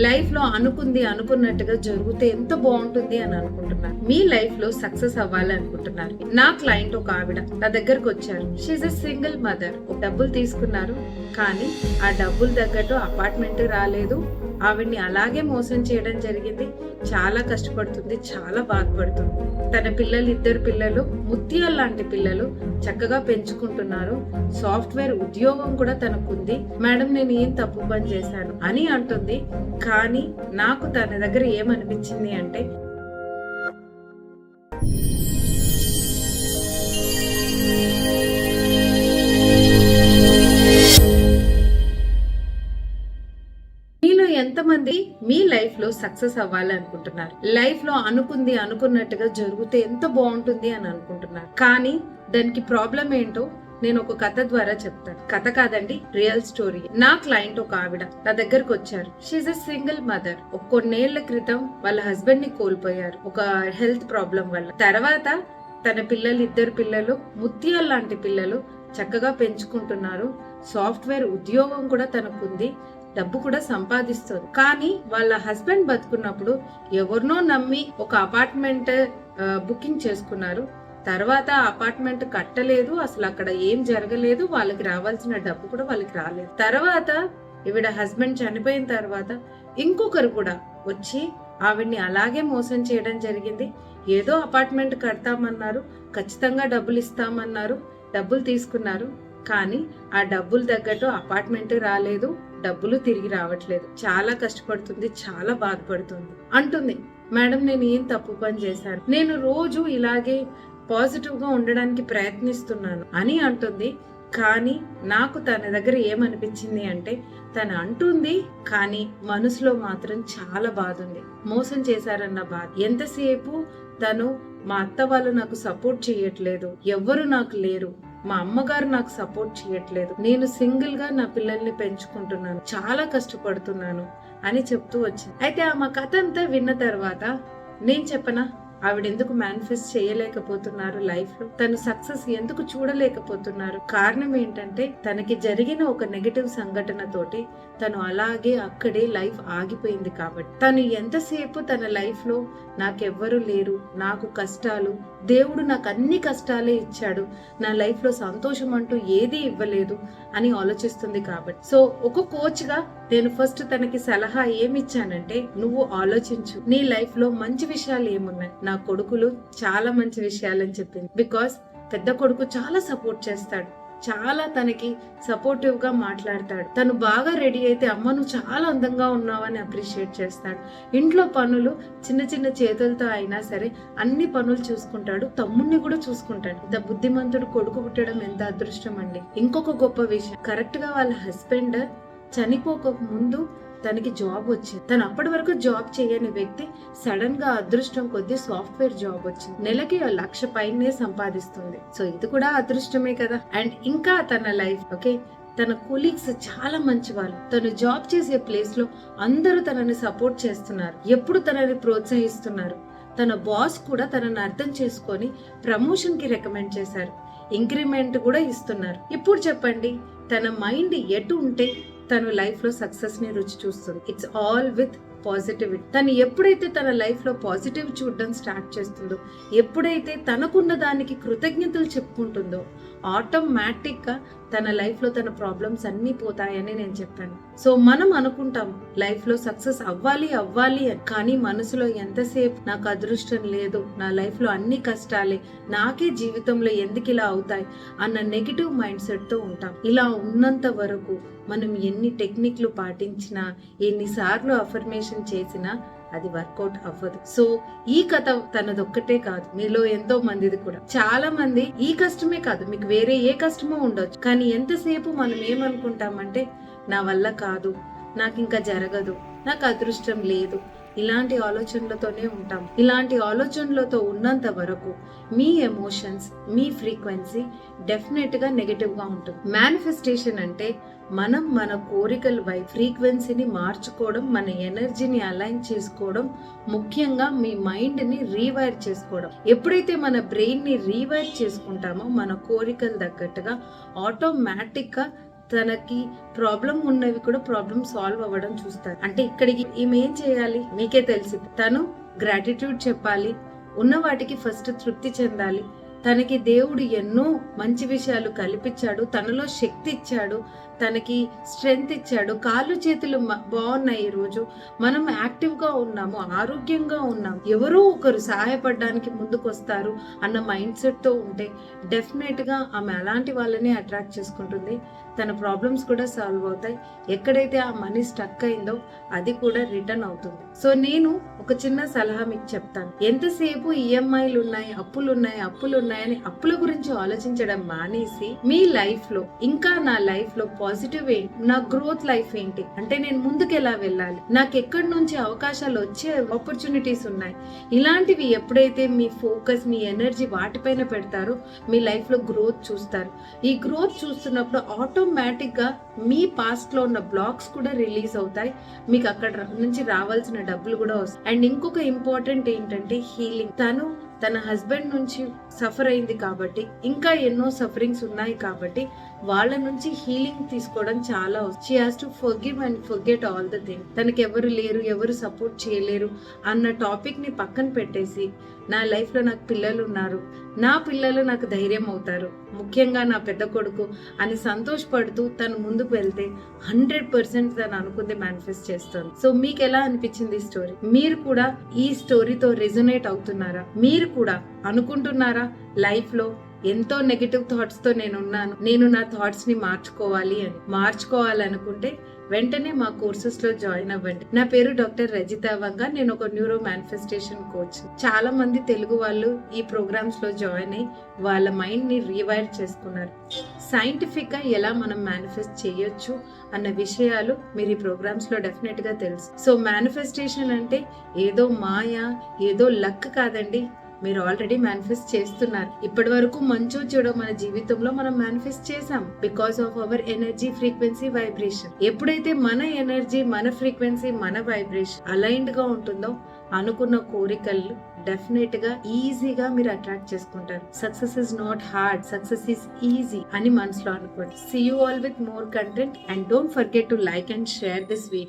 Life లో అనుకుంది అనుకున్నట్టుగా జరిగితే ఎంత బాగుంటుంది అని అనుకుంటున్నారు. మీ లైఫ్ లో సక్సెస్ అవ్వాలి అనుకుంటున్నారు. నా క్లయింట్ ఒక ఆవిడ నా దగ్గరకు వచ్చారు. She's a single mother. డబ్బులు తీసుకున్నారు, కానీ ఆ డబ్బులు తగ్గట్టు అపార్ట్మెంట్ రాలేదు. ఆవిడ్ని అలాగే మోసం చేయడం జరిగింది. చాలా కష్టపడుతుంది, చాలా బాధపడుతుంది. తన పిల్లలు, 2 పిల్లలు ముత్యాల లాంటి పిల్లలు, చక్కగా పెంచుకుంటున్నారు. సాఫ్ట్వేర్ ఉద్యోగం కూడా తనకుంది. మేడం, నేను ఏం తప్పు పని చేశాను అని అంటుంది. కానీ నాకు తన దగ్గర ఏమనిపించింది అంటే, మీలో ఎంతమంది మీ లైఫ్ లో సక్సెస్ అవ్వాలి అనుకుంటున్నారు? లైఫ్ లో అనుకుంది అనుకున్నట్టుగా జరిగితే ఎంత బాగుంటుంది అని అనుకుంటున్నారు. కానీ దానికి ప్రాబ్లం ఏంటో నేను ఒక కథ ద్వారా చెప్తాను. కథ కాదండి, రియల్ స్టోరీ. నా క్లయింట్ ఒక ఆవిడ నా దగ్గరకు వచ్చారు. She's a single mother. కొన్నేళ్ల క్రితం వాళ్ళ హస్బెండ్ ని కోల్పోయారు ఒక హెల్త్ ప్రాబ్లం వల్ల. తర్వాత తన పిల్లలు, 2 పిల్లలు ముత్యాల లాంటి పిల్లలు, చక్కగా పెంచుకుంటున్నారు. సాఫ్ట్వేర్ ఉద్యోగం కూడా తనకుంది. డబ్బు కూడా సంపాదిస్తుంది. కానీ వాళ్ళ హస్బెండ్ బతుకున్నప్పుడు ఎవరినో నమ్మి ఒక అపార్ట్మెంట్ బుకింగ్ చేసుకున్నారు. తర్వాత అపార్ట్మెంట్ కట్టలేదు, అసలు అక్కడ ఏం జరగలేదు. వాళ్ళకి రావాల్సిన డబ్బు కూడా వాళ్ళకి రాలేదు. తర్వాత ఈవిడ హస్బెండ్ చనిపోయిన తర్వాత ఇంకొకరు కూడా వచ్చి ఆవిడ్ని అలాగే మోసం చేయడం జరిగింది. ఏదో అపార్ట్మెంట్ కడతామన్నారు, ఖచ్చితంగా డబ్బులు ఇస్తామన్నారు, డబ్బులు తీసుకున్నారు. కానీ ఆ డబ్బులు తగ్గట్టు అపార్ట్మెంట్ రాలేదు, డబ్బులు తిరిగి రావట్లేదు. చాలా కష్టపడుతుంది, చాలా బాధపడుతుంది. అంటుంది, మేడం, నేను ఏం తప్పు పని చేశాను, నేను రోజు ఇలాగే పాజిటివ్ గా ఉండడానికి ప్రయత్నిస్తున్నాను అని అంటుంది. కానీ నాకు తన దగ్గర ఏమనిపించింది అంటే, తను అంటుంది కానీ మనసులో మాత్రం చాలా బాధ ఉంది. మోసం చేశారన్న బాధ. ఎంతసేపు తను, మా అత్త వాళ్ళు నాకు సపోర్ట్ చేయట్లేదు, ఎవ్వరు నాకు లేరు, మా అమ్మగారు నాకు సపోర్ట్ చేయట్లేదు, నేను సింగిల్ గా నా పిల్లల్ని పెంచుకుంటున్నాను, చాలా కష్టపడుతున్నాను అని చెప్తూ వచ్చింది. అయితే ఆమె కథ అంతా విన్న తర్వాత నేను చెప్పనా, ఆవిడ ఎందుకు మేనిఫెస్ట్ చేయలేకపోతున్నారు లైఫ్ లో, తను సక్సెస్ ఎందుకు చూడలేకపోతున్నారు? కారణం ఏంటంటే, తనకి జరిగిన ఒక నెగటివ్ సంఘటన తోటి తను అలాగే అక్కడే లైఫ్ ఆగిపోయింది. కాబట్టి తను ఎంతసేపు తన లైఫ్ లో నాకెవ్వరు లేరు, నాకు కష్టాలు, దేవుడు నాకు అన్ని కష్టాలే ఇచ్చాడు, నా లైఫ్ లో సంతోషం అంటూ ఏదీ ఇవ్వలేదు అని ఆలోచిస్తుంది. కాబట్టి సో ఒక కోచ్ గా నేను ఫస్ట్ తనకి సలహా ఏమిచ్చానంటే, నువ్వు ఆలోచించు, నీ లైఫ్ లో మంచి విషయాలు ఏమున్నాయి. నా కొడుకులు చాలా మంచి విషయాలని చెప్పింది. బికాస్ పెద్ద కొడుకు చాలా సపోర్ట్ చేస్తాడు, చాలా తనకి సపోర్టివ్ గా మాట్లాడతాడు. తను బాగా రెడీ అయితే, అమ్మ నువ్వు చాలా అందంగా ఉన్నావని అప్రిషియేట్ చేస్తాడు. ఇంట్లో పనులు చిన్న చిన్న చేతులతో అయినా సరే అన్ని పనులు చూసుకుంటాడు. తమ్ముడిని కూడా చూసుకుంటాడు. ఇంత బుద్ధిమంతుడు కొడుకు పుట్టడం ఎంత అదృష్టం అండి. ఇంకొక గొప్ప విషయం, కరెక్ట్ గా వాళ్ళ హస్బెండ్ చనిపోక ముందు తనకి జాబ్ వచ్చింది. తను అప్పటి వరకు జాబ్ చేయని వ్యక్తి సడన్ గా అదృష్టం కొద్దీ సాఫ్ట్వేర్ జాబ్ వచ్చింది. నెలకి 1,00,000 పైనే సంపాదిస్తుంది. సో ఇది కూడా అదృష్టమే కదా. అండ్ ఇంకా తన లైఫ్ ఓకే, తన కొలీగ్స్ చాలా మంచి వాళ్ళు. తను జాబ్ చేసే ప్లేస్ లో అందరూ తనని సపోర్ట్ చేస్తున్నారు, ఎప్పుడు తనని ప్రోత్సహిస్తున్నారు. తన బాస్ కూడా తనని అర్థం చేసుకొని ప్రమోషన్ కి రికమెండ్ చేశారు, ఇంక్రిమెంట్ కూడా ఇస్తున్నారు. ఇప్పుడు చెప్పండి, తన మైండ్ ఎటు ఉంటే తను లైఫ్ లో సక్సెస్ ని రుచి చూస్తుంది. It's all with positivity. తను ఎప్పుడైతే తన లైఫ్ లో పాజిటివ్ చూడడం స్టార్ట్ చేస్తుందో, ఎప్పుడైతే తనకున్న దానికి కృతజ్ఞతలు చెప్పుకుంటుందో, ఆటోమేటిక్ గా తన లైఫ్ లో తన ప్రాబ్లమ్స్ అన్ని పోతాయని నేను చెప్పాను. సో మనం అనుకుంటాం లైఫ్ లో సక్సెస్ అవ్వాలి అవ్వాలి అని, కానీ మనసులో ఎంతసేపు నాకు అదృష్టం లేదు, నా లైఫ్ లో అన్ని కష్టాలే, నాకే జీవితంలో ఎందుకు ఇలా అవుతాయి అన్న నెగిటివ్ మైండ్ సెట్ తో ఉంటాం. ఇలా ఉన్నంత వరకు మనం ఎన్ని టెక్నిక్లు పాటించినా, ఎన్నిసార్లు అఫర్మేషన్ చేసినా అది వర్కౌట్ అవ్వదు. సో ఈ కథ తనదొక్కటే కాదు, మీలో ఎంతో మందిది కూడా. చాలా మంది ఈ కష్టమే కాదు, మీకు వేరే ఏ కష్టమో ఉండొచ్చు, కానీ ఎంతసేపు మనం ఏమనుకుంటామంటే, నా వల్ల కాదు, నాకు ఇంకా జరగదు, నాకు అదృష్టం లేదు, ఇలాంటి ఆలోచనలతోనే ఉంటాం. ఇలాంటి ఆలోచనలతో ఉన్నంత వరకు మీ ఎమోషన్స్, మీ ఫ్రీక్వెన్సీ డెఫినెట్ గా నెగటివ్ గా ఉంటుంది. మేనిఫెస్టేషన్ అంటే మనం మన కోరికల ఫ్రీక్వెన్సీని మార్చుకోవడం, మన ఎనర్జీని అలైన్ చేసుకోవడం, ముఖ్యంగా మీ మైండ్ ని రీవైర్ చేసుకోవడం. ఎప్పుడైతే మన బ్రెయిన్ ని రీవైర్ చేసుకుంటామో, మన కోరికలు తగ్గట్టుగా ఆటోమేటిక్ గా తనకి ప్రాబ్లం ఉన్నవి కూడా ప్రాబ్లం సాల్వ్ అవ్వడం చూస్తారు. అంటే ఇక్కడికి ఈమె ఏం చేయాలి మీకే తెలిసి, తను గ్రాటిట్యూడ్ చెప్పాలి, ఉన్న వాటికి ఫస్ట్ తృప్తి చెందాలి. తనకి దేవుడు ఎన్నో మంచి విషయాలు కల్పించాడు, తనలో శక్తి ఇచ్చాడు, తనకి స్ట్రెంగ్త్ ఇచ్చాడు, కాళ్ళు చేతులు బాగున్నాయి, ఈ రోజు మనం యాక్టివ్ గా ఉన్నాము, ఆరోగ్యంగా ఉన్నాము, ఎవరో ఒకరు సహాయపడడానికి ముందుకు వస్తారు అన్న మైండ్ సెట్ తో ఉంటే డెఫినెట్ గా ఆమె అలాంటి వాళ్ళని అట్రాక్ట్ చేసుకుంటుంది. తన ప్రాబ్లమ్స్ కూడా సాల్వ్ అవుతాయి. ఎక్కడైతే ఆ మనీ స్టక్ అయిందో అది కూడా రిటర్న్ అవుతుంది. సో నేను ఒక చిన్న సలహా మీకు చెప్తాను. ఎంతసేపు ఈఎంఐలు ఉన్నాయి, అప్పులు ఉన్నాయని అప్పుల గురించి ఆలోచించడం మానేసి మీ లైఫ్ లో ఇంకా నా లైఫ్ లో పాజిటివ్ ఏంటి, నా గ్రోత్ లైఫ్ ఏంటి, అంటే నేను ముందుకు ఎలా వెళ్ళాలి, నాకు ఎక్కడి నుంచి అవకాశాలు వచ్చే ఆపర్చునిటీస్ ఉన్నాయి, ఇలాంటివి ఎప్పుడైతే మీ ఫోకస్ మీ ఎనర్జీ వాటిపైన పెడతారో మీ లైఫ్ లో గ్రోత్ చూస్తారు. ఈ గ్రోత్ చూస్తున్నప్పుడు ఆటోమేటిక్ గా మీ పాస్ట్ లో ఉన్న బ్లాక్స్ కూడా రిలీజ్ అవుతాయి, మీకు అక్కడ నుంచి రావాల్సిన డబ్బులు కూడా వస్తాయి. అండ్ ఇంకొక ఇంపార్టెంట్ ఏంటంటే హీలింగ్. తన హస్బెండ్ నుంచి సఫర్ అయింది కాబట్టి, ఇంకా ఎన్నో సఫరింగ్స్ ఉన్నాయి కాబట్టి వాళ్ళ నుంచి హీలింగ్ తీసుకోవడం చాలా. She has to forgive and forget all the thing. తనకి ఎవరు లేరు, ఎవరు సపోర్ట్ చేయలేరు అన్న టాపిక్ ని పక్కన పెట్టేసి, నా లైఫ్ లో నాకు పిల్లలు ఉన్నారు, నా పిల్లలు నాకు ధైర్యం అవుతారు, ముఖ్యంగా నా పెద్ద కొడుకు అని సంతోషపడుతూ తను ముందుకు వెళ్తే 100% తను అనుకుంది మేనిఫెస్ట్ చేస్తుంది. సో మీకు ఎలా అనిపించింది ఈ స్టోరీ? మీరు కూడా ఈ స్టోరీతో రెజొనేట్ అవుతున్నారా? మీరు కూడా అనుకుంటున్నారా లైఫ్ లో ఎంతో నెగటివ్ థాట్స్ తో నేను నా థాట్స్ ని మార్చుకోవాలనుకుంటే వెంటనే మా కోర్సెస్ లో జాయిన్ అవ్వండి. నా పేరు డాక్టర్ రజిత వంగ. నేను ఒక న్యూరో మేనిఫెస్టేషన్ కోచ్. చాలా మంది తెలుగు వాళ్ళు ఈ ప్రోగ్రామ్స్ లో జాయిన్ అయ్యి వాళ్ళ మైండ్ ని రీవైర్ చేసుకున్నారు. సైంటిఫిక్ గా ఎలా మనం మేనిఫెస్ట్ చేయొచ్చు అన్న విషయాలు మీరు ఈ ప్రోగ్రామ్స్ లో డెఫినెట్ గా తెలుసు. సో మేనిఫెస్టేషన్ అంటే ఏదో మాయా, ఏదో లక్ కాదండి. మీరు ఆల్రెడీ మేనిఫెస్ట్ చేస్తున్నారు. ఇప్పటి వరకు మంచో చెడో మన జీవితంలో మనం మేనిఫెస్ట్ చేసాం because of our energy, frequency, vibration. ఎప్పుడైతే మన ఎనర్జీ, మన ఫ్రీక్వెన్సీ, మన వైబ్రేషన్ అలైన్డ్ గా ఉంటుందో అనుకున్న కోరికలు డెఫినెట్ గా ఈజీగా మీరు అట్రాక్ట్ చేసుకుంటారు. Success is not hard, success is easy అని మనసులో అనుకోండి. See you all with more content and don't forget to like and share this video.